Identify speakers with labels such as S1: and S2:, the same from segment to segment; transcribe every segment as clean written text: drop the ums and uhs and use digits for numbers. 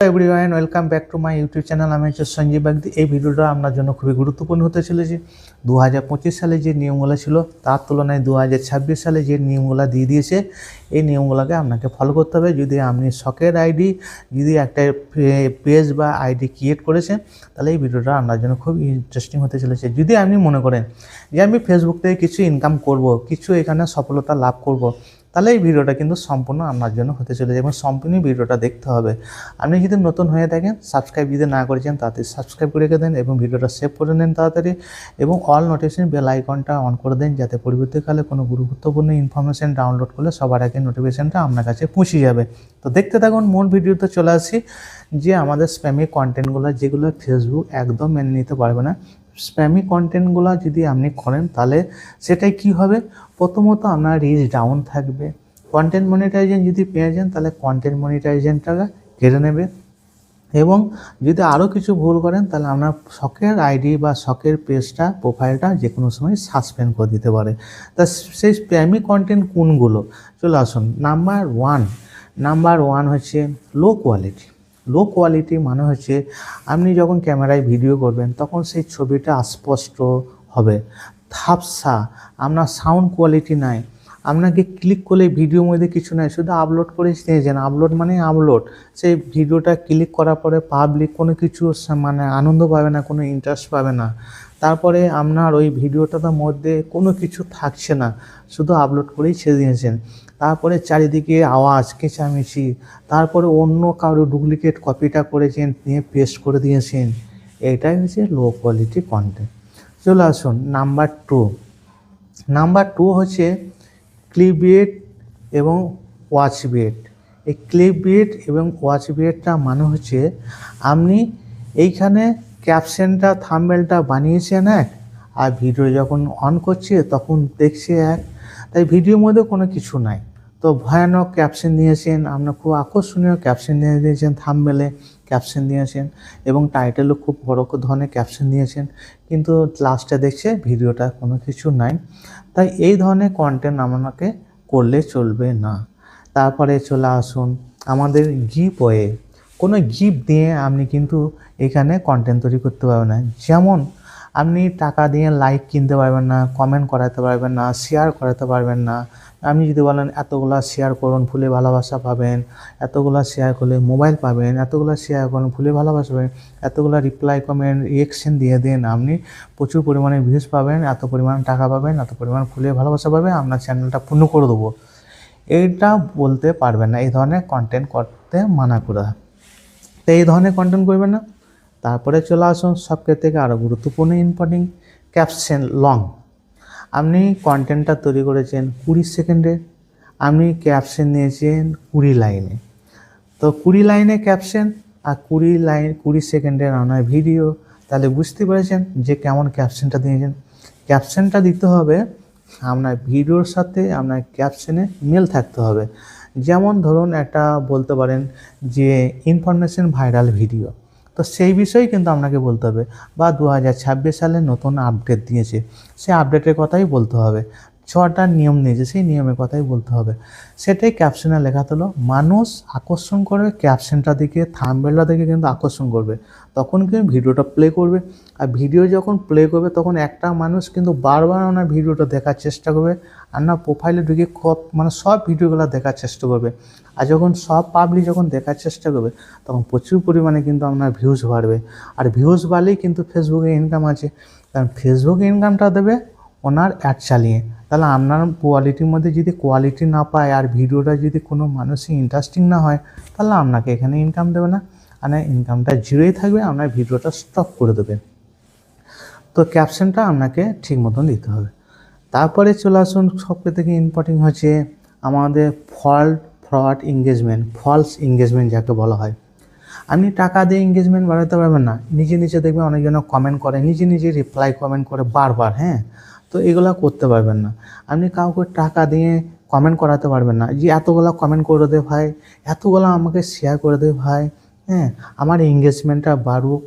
S1: Everyone welcome back to my YouTube channel. আমি হচ্ছে সঞ্জীব বাগদি। এই ভিডিওটা আপনার জন্য খুবই গুরুত্বপূর্ণ হতে চলেছে। 2025 সালে যে নিয়মগুলো ছিল তার তুলনায় 2026 সালে যে নিয়মগুলো দিয়ে দিয়েছে, এই নিয়মগুলোকে আপনাকে ফলো করতে হবে। যদি আপনি শখের আইডি যদি একটা পেজ বা আইডি ক্রিয়েট করেছেন, তাহলে এই ভিডিওটা আপনার জন্য খুব ইন্টারেস্টিং হতে চলেছে। যদি আপনি মনে করেন যে আমি ফেসবুক থেকে কিছু ইনকাম করব, কিছু এখানে সফলতা লাভ করব, তাহলে এই ভিডিওটা কিন্তু সম্পূর্ণ আপনার জন্য হতে চলেছে এবং সম্পূর্ণ ভিডিওটা দেখতে হবে। আপনি যদি নতুন হয়ে থাকেন, সাবস্ক্রাইব যদি না করেছেন তাড়াতাড়ি সাবস্ক্রাইব করে রেখে দেন এবং ভিডিওটা সেভ করে নেন তাড়াতাড়ি, এবং অল নোটিফিকেশন বেল আইকনটা অন করে দেন, যাতে পরবর্তীকালে কোনো গুরুত্বপূর্ণ ইনফরমেশন ডাউনলোড করলে সবার আগে নোটিফিকেশনটা আপনার কাছে পৌঁছে যাবে। তো দেখতে থাকুন। মূল ভিডিওতে চলে আসি যে আমাদের স্প্যামি কন্টেন্টগুলো যেগুলো ফেসবুক একদম মেনে নিতে পারবে না। স্প্যামি কন্টেন্টগুলো যদি আপনি করেন তাহলে সেটাই কি হবে, প্রথমত আপনার রিচ ডাউন থাকবে। কন্টেন্ট মনিটাইজেশন যদি পেয়ে যান তাহলে কন্টেন্ট মনিটাইজেশনটা কেড়ে নেবে, এবং যদি আরও কিছু ভুল করেন তাহলে আপনার শখের আইডি বা শখের পেজটা প্রোফাইলটা যে কোনো সময় সাসপেন্ড করে দিতে পারে। তা সেই স্প্যামি কন্টেন্ট কোনগুলো, চলে আসুন। নাম্বার ওয়ান হচ্ছে লো কোয়ালিটি। লো কোয়ালিটি মানে হচ্ছে আপনি যখন ক্যামেরায় ভিডিও করবেন তখন সেই ছবিটা অস্পষ্ট হবে, ঝাপসা, আপনার সাউন্ড কোয়ালিটি নাই, আপনাকে ক্লিক করলে ভিডিওর মধ্যে কিছু নাই, শুধু আপলোড করে দিয়েছেন। আপলোড মানে আপলোড, সেই ভিডিওটা ক্লিক করার পরে পাবলিক কোনো কিছু মানে আনন্দ পাবে না, কোনো ইন্টারেস্ট পাবে না। তারপরে আপনার ওই ভিডিওটার মধ্যে কোনো কিছু থাকছে না, শুধু আপলোড করেই ছেড়ে দিয়েছেন। তারপরে চারিদিকে আওয়াজ, চেঁচামেচি, তারপরে অন্য কারো ডুপ্লিকেট কপিটা করেছেন, নিয়ে পেস্ট করে দিয়েছেন। এটাই হচ্ছে লো কোয়ালিটি কন্টেন্ট। চলে আসুন নাম্বার টু হচ্ছে ক্লিকবেট এবং ওয়াচবেট। এই ক্লিকবেট এবং ওয়াচবেটটা মানে হচ্ছে আপনি এইখানে ক্যাপশনটা থাম্বনেলটা বানিয়েছেন এক, আর ভিডিও যখন অন করছে তখন দেখছে এক, তাই ভিডিওর মধ্যে কোনো কিছু নাই। তো ভয়ানক ক্যাপশন দিয়েছেন, আপনার খুব আকর্ষণীয় ক্যাপশন দিয়ে দিয়েছেন, থাম্বনেলে ক্যাপশন দিয়েছেন এবং টাইটেলও খুব বড় ধরনের ক্যাপশন দিয়েছেন, কিন্তু লাস্টে দেখছে ভিডিওটা কোনো কিছু নাই। তাই এই ধরনের কন্টেন্ট আপনাকে করলে চলবে না। তারপরে চলে আসুন আমাদের গিভওয়ে। কোনো গিফট দিয়ে আপনি কিন্তু এখানে কন্টেন্ট তৈরি করতে পারবেন না। যেমন আপনি টাকা দিয়ে লাইক কিনতে পারবেন না, কমেন্ট করাতে পারবেন না, শেয়ার করাতে পারবেন না। আপনি যদি বলেন এতগুলা শেয়ার করুন ফুলে ভালোবাসা পাবেন, এতগুলা শেয়ার করলে মোবাইল পাবেন, এতগুলা শেয়ার করুন ফুলে ভালোবাসা পাবেন, এতগুলা রিপ্লাই কমেন্ট রিয়েকশন দিয়ে দিন, আপনি প্রচুর পরিমাণে ভিউজ পাবেন, এত পরিমাণ টাকা পাবেন, এত পরিমাণ ফুলে ভালোবাসা পাবেন, আপনার চ্যানেলটা পূর্ণ করে দেবো। এইটা বলতে পারবেন না, এই ধরনের কন্টেন্ট করতে মানা করা। তো এই ধরনের কন্টেন্ট করবেন না। তারপরে চলে আসুন সবকে থেকে আরও গুরুত্বপূর্ণ ইম্পর্টেন্ট, ক্যাপশন লং। আপনি কন্টেন্টটা তৈরি করেছেন 20 সেকেন্ডে, আপনি ক্যাপশন নিয়েছেন 20 লাইনে। তো 20 লাইনে ক্যাপশন আর 20 সেকেন্ডের আপনার ভিডিও, তাহলে বুঝতে পেরেছেন যে কেমন ক্যাপশনটা দিয়েছেন। ক্যাপশনটা দিতে হবে আপনার ভিডিওর সাথে, আপনার ক্যাপশনে মিল থাকতে হবে। যেমন ধরুন একটা বলতে পারেন যে ইনফরমেশন ভাইরাল ভিডিও, তো সেই বিষয়ে কিন্তু আপনাকে বলতে হবে, বা 2026 সালে নতুন আপডেট দিয়েছে সেই আপডেটের কথাই বলতে হবে। 6টা নিয়ম নিয়েছে সেই নিয়মের কথাই বলতে হবে, সেটাই ক্যাপশনে লেখা হলো। মানুষ আকর্ষণ করবে ক্যাপশনটা দিকে, থাম্বনেলটা দেখে কিন্তু আকর্ষণ করবে, তখন কিন্তু ভিডিওটা প্লে করবে। আর ভিডিও যখন প্লে করবে তখন একটা মানুষ কিন্তু বারবার ওনার ভিডিওটা দেখার চেষ্টা করবে, আর না প্রোফাইলে ঢুকে মানে সব ভিডিওগুলো দেখার চেষ্টা করবে। আর যখন সব পাবলিক যখন দেখার চেষ্টা করবে তখন প্রচুর পরিমাণে কিন্তু আপনার ভিউজ বাড়বে, আর ভিউজ বাড়লেই কিন্তু ফেসবুকে ইনকাম আছে। কারণ ফেসবুকে ইনকামটা দেবে ওনার অ্যাড চালিয়ে। তাহলে আপনার কোয়ালিটির মধ্যে যদি কোয়ালিটি না পায় আর ভিডিওটা যদি কোনো মানুষই ইন্টারেস্টিং না হয়, তাহলে আপনাকে এখানে ইনকাম দেবে না, আর ইনকামটা জিরোই থাকবে, আপনার ভিডিওটা স্টপ করে দেবে। তো ক্যাপশনটা আপনাকে ঠিক মতন দিতে হবে। তারপরে চলে আসুন সবথেকে থেকে ইম্পর্টেন্ট হচ্ছে আমাদের ফ্রড এঙ্গেজমেন্ট, ফলস এঙ্গেজমেন্ট যাকে বলা হয়। আপনি টাকা দিয়ে এঙ্গেজমেন্ট বাড়াতে পারবেন না। নিজে দেখবেন অনেকজন কমেন্ট করে, নিজে রিপ্লাই কমেন্ট করে বারবার, হ্যাঁ, তো এগুলো করতে পারবেন না। আপনি কাউকে টাকা দিয়ে কমেন্ট করাতে পারবেন না যে এতগুলো কমেন্ট করে দে ভাই, এতগুলো আমাকে শেয়ার করে দে ভাই, হ্যাঁ, আমার এঙ্গেজমেন্টটা বাড়ুক।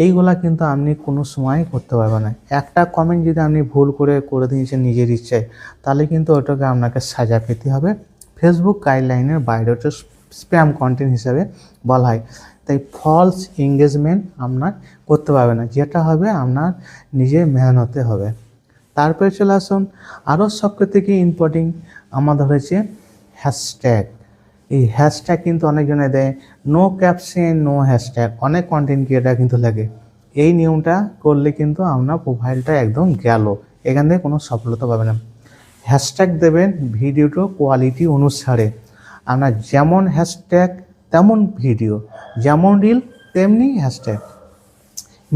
S1: এইগুলা কিন্তু আপনি কোনো সময় করতে পারবেন না। একটা কমেন্ট যদি আপনি ভুল করে দিয়েছেন নিজের ইচ্ছায়, তাহলে কিন্তু ওটাকে আপনাকে সাজা পেতে হবে। ফেসবুক গাইডলাইনের বাইরে ওটা স্প্যাম কন্টেন্ট হিসাবে বলা হয়। তাই ফলস এঙ্গেজমেন্ট আপনার করতে পারবে না, যেটা হবে আপনার নিজের মেহনতে হবে। তারপরে চলে আসুন আরও সবথেকে ইম্পর্টেন্ট আমাদের হয়েছে হ্যাশট্যাগ। এই হ্যাশট্যাগ কিন্তু অনেকজনে দেয়, নো ক্যাপশন নো হ্যাশট্যাগ, অনেক কন্টেন্ট ক্রিয়েটার কিন্তু লাগে। এই নিয়মটা করলে কিন্তু আপনার প্রোফাইলটা একদম গেল, এখান থেকে কোনো সফলতা পাবে না। হ্যাশট্যাগ দেবেন ভিডিওটা কোয়ালিটি অনুসারে, আপনার যেমন হ্যাশট্যাগ তেমন ভিডিও, যেমন রিল তেমনি হ্যাশট্যাগ।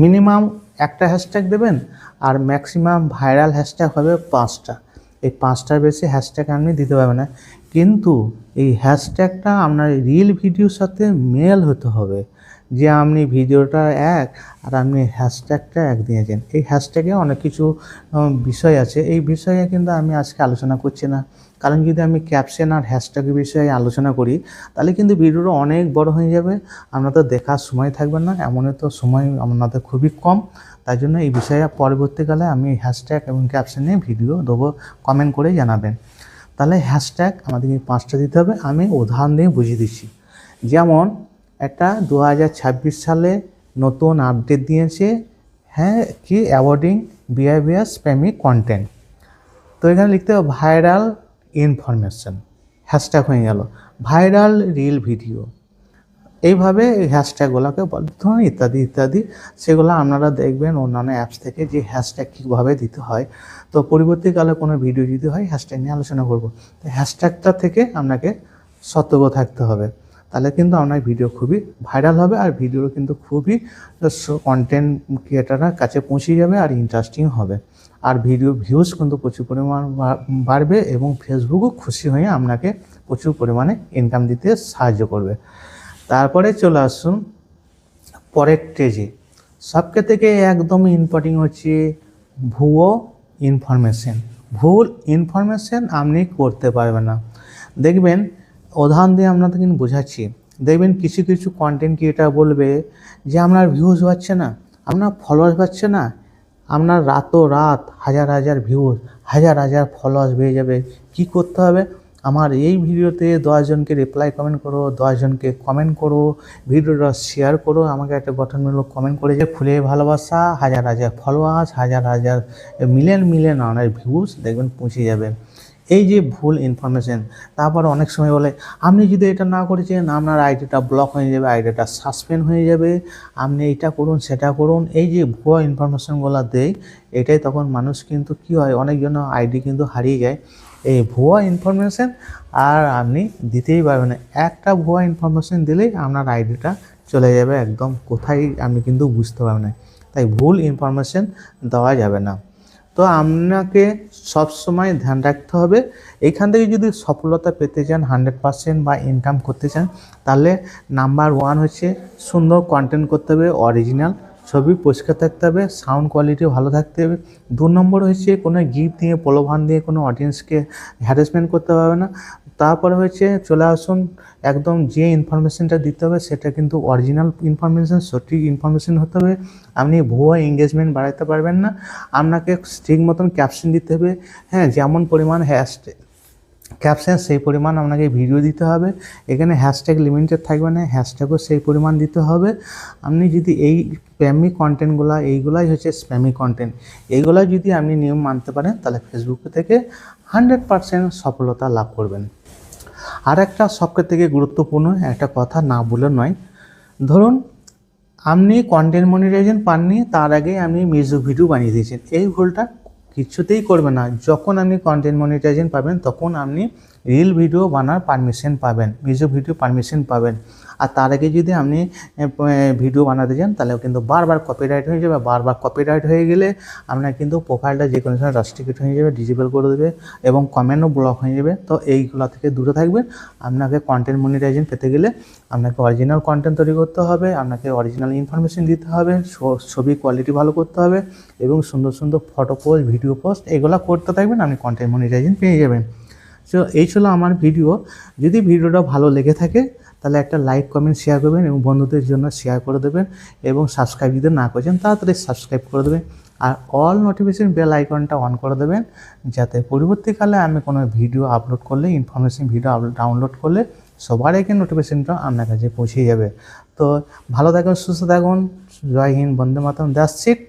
S1: মিনিমাম একটা হ্যাশট্যাগ দেবেন আর ম্যাক্সিমাম ভাইরাল হ্যাশট্যাগ হবে 5টা। এই 5টার বেশি হ্যাশট্যাগ আপনি দিতে পারবেন না, কিন্তু এই হ্যাশট্যাগটা আপনার রিল ভিডিওর সাথে মেল হতে হবে, যে আপনি ভিডিওটা এক আর আপনি হ্যাশট্যাগটা এক দিয়েছেন। এই হ্যাশট্যাগে অনেক কিছু বিষয় আছে, এই বিষয়ে কিন্তু আমি আজকে আলোচনা করছি না, কারণ যদি আমি ক্যাপশন আর হ্যাশট্যাগের বিষয়ে আলোচনা করি তাহলে কিন্তু ভিডিওটা অনেক বড় হয়ে যাবে, আপনাদের দেখার সময় থাকবে না, এমনই তো সময় আপনাদের খুবই কম। তাই জন্য এই বিষয়ে পরবর্তীকালে আমি হ্যাশট্যাগ এবং ক্যাপশন নিয়ে ভিডিও দেবো, কমেন্ট করে জানাবেন। তাহলে হ্যাশট্যাগ আমাদেরকে 5টা দিতে হবে, আমি উদাহরণ দিয়ে বুঝিয়ে দিচ্ছি। যেমন একটা 2026 সালে নতুন আপডেট দিয়েছে, হ্যাঁ কি অ্যাভয়েডিং বিহেভিয়ার স্প্যামি কন্টেন্ট। তো এখানে লিখতে হবে ভাইরাল ইনফরমেশন, হ্যাশট্যাগ হয়ে গেল ভাইরাল রিল ভিডিও। এইভাবে এই হ্যাশট্যাগুলোকে ধরুন ইত্যাদি ইত্যাদি, সেগুলো আপনারা দেখবেন অন্যান্য অ্যাপস থেকে যে হ্যাশট্যাগ কীভাবে দিতে হয়। তো পরবর্তীকালে কোনো ভিডিও যদি হয় হ্যাশট্যাগ নিয়ে আলোচনা করব। তো হ্যাশট্যাগটা থেকে আপনাকে সতর্ক থাকতে হবে, তাহলে কিন্তু আপনার ভিডিও খুবই ভাইরাল হবে আর ভিডিও কিন্তু খুবই কন্টেন্ট ক্রিয়েটারের কাছে পৌঁছে যাবে আর ইন্টারেস্টিং হবে, আর ভিডিও ভিউজ কিন্তু প্রচুর পরিমাণ বাড়বে এবং ফেসবুকও খুশি হয়ে আপনাকে প্রচুর পরিমাণে ইনকাম দিতে সাহায্য করবে। তারপরে চলে আসুন পরের স্টেজে, সবথেকে থেকে একদমই ইম্পর্টেন্ট হচ্ছে ভুয়ো ইনফরমেশন। ভুল ইনফরমেশন আপনি করতে পারবেন না। দেখবেন উদাহরণ দিয়ে আপনাদের কিন্তু বোঝাচ্ছি, দেখবেন কিছু কিছু কন্টেন্ট ক্রিয়েটার বলবে যে আপনার ভিউজ পাচ্ছে না, আপনার ফলোয়ার্স পাচ্ছে না, আপনার রাত হাজার হাজার ভিউজ হাজার হাজার ফলোয়ার্স বেড়ে যাবে। কি করতে হবে, আমার এই ভিডিওতে 10 জনকে রিপ্লাই কমেন্ট করো, 10 জনকে কমেন্ট করো, ভিডিওটা শেয়ার করো, আমাকে একটা গঠনমূলক কমেন্ট করে যে ফুলে ভালোবাসা, হাজার হাজার ফলোয়ার্স, হাজার হাজার মিলিয়ন আপনার ভিউজ দেখবেন পৌঁছে যাবে। এই যে ভুল ইনফরমেশন। তারপর অনেক সময় বলে আপনি যদি এটা না করেছেন আপনার আইডিটা ব্লক হয়ে যাবে, আইডিটা সাসপেন্ড হয়ে যাবে, আপনি এইটা করুন সেটা করুন। এই যে ভুয়া ইনফরমেশনগুলো দেয়, এটাই তখন মানুষ কিন্তু কী হয়, অনেকজন আইডি কিন্তু হারিয়ে যায় এই ভুয়া ইনফরমেশন, আর আপনি দিতেই পারবেন না। একটা ভুয়া ইনফরমেশন দিলেই আপনার আইডিটা চলে যাবে একদম কোথায় আপনি কিন্তু বুঝতে পারবেন না। তাই ভুল ইনফরমেশন দেওয়া যাবে না। তো আপনাকে সবসময় ধ্যান রাখতে হবে, এইখান থেকে যদি সফলতা পেতে চান 100% বা ইনকাম করতে চান, তাহলে নাম্বার 1 হচ্ছে সুন্দর কন্টেন্ট করতে হবে, অরিজিনাল ছবি পরিষ্কার থাকতে হবে, সাউন্ড কোয়ালিটি ভালো থাকতে হবে। 2 নম্বর হচ্ছে কোনো গিফট দিয়ে প্রলোভন দিয়ে কোনো অডিয়েন্সকে হ্যারাসমেন্ট করতে পারবে না। তারপরে হচ্ছে চলে আসুন একদম যে ইনফরমেশনটা দিতে হবে সেটা কিন্তু অরিজিনাল ইনফরমেশন, সঠিক ইনফরমেশন হতে হবে। আপনি ভুয়া এঙ্গেজমেন্ট বাড়াতে পারবেন না, আপনাকে ঠিক মতন ক্যাপশন দিতে হবে, হ্যাঁ যেমন পরিমাণ হ্যাশট্যাগ ক্যাপশন সেই পরিমাণ আপনাকে ভিডিও দিতে হবে। এখানে হ্যাশট্যাগ লিমিটেড থাকবে না, হ্যাশট্যাগও সেই পরিমাণ দিতে হবে। আপনি যদি এই স্প্যামি কন্টেন্টগুলো, এইগুলাই হচ্ছে স্প্যামি কন্টেন্ট, এইগুলো যদি আপনি নিয়ম মানতে পারেন তাহলে ফেসবুক থেকে 100% সফলতা লাভ করবেন। আর একটা সবথেকে থেকে গুরুত্বপূর্ণ একটা কথা না বলে নয়, ধরুন আপনি কন্টেন্ট মনিটাইজেশন পাননি, তার আগে আপনি মিউজিক ভিডিও বানিয়ে দিয়েছেন, এই ভুলটা কিছুতেই করবে না। যখন আপনি কন্টেন্ট মনিটাইজেশন পাবেন তখন আপনি রিল ভিডিও বানার পারমিশন পাবেন, মিউজিক ভিডিও পারমিশন পাবেন। আর তার আগে যদি আপনি ভিডিও বানাতে যান তাহলে কিন্তু বারবার কপিরাইট হয়ে যাবে, বারবার কপিরাইট হয়ে গেলে আপনার কিন্তু প্রোফাইলটা যে কোনো সময় রাস্ট্রিকেট হয়ে যাবে, ডিসেবল করে দেবে এবং কমেন্টও ব্লক হয়ে যাবে। তো এইগুলো থেকে দূরে থাকবেন। আপনাকে কন্টেন্ট মনিটাইজেশন পেতে গেলে আপনাকে অরিজিনাল কন্টেন্ট তৈরি করতে হবে, আপনাকে অরিজিনাল ইনফরমেশন দিতে হবে, ছবি কোয়ালিটি ভালো করতে হবে এবং সুন্দর সুন্দর ফটো পোস্ট, ভিডিও পোস্ট এগুলো করতে থাকবেন, আপনি কন্টেন্ট মনিটাইজেশন পেয়ে যাবেন। সো এই ছিল আমার ভিডিও। যদি ভিডিওটা ভালো লেগে থাকে তাহলে একটা লাইক কমেন্ট শেয়ার করবেন এবং বন্ধুদের জন্য শেয়ার করে দেবেন, এবং সাবস্ক্রাইব যদি না করেছেন তাড়াতাড়ি সাবস্ক্রাইব করে দেবেন আর অল নোটিফিকেশন বেল আইকনটা অন করে দেবেন, যাতে পরবর্তীকালে আমি কোনো ভিডিও আপলোড করলে, ইনফরমেশন ভিডিও ডাউনলোড করলে সবার আগে নোটিফিকেশনটা আপনার কাছে পৌঁছে যাবে। তো ভালো থাকুন, সুস্থ থাকুন। জয় হিন্দ, বন্দে মাতরম, দ্যাটস ইট।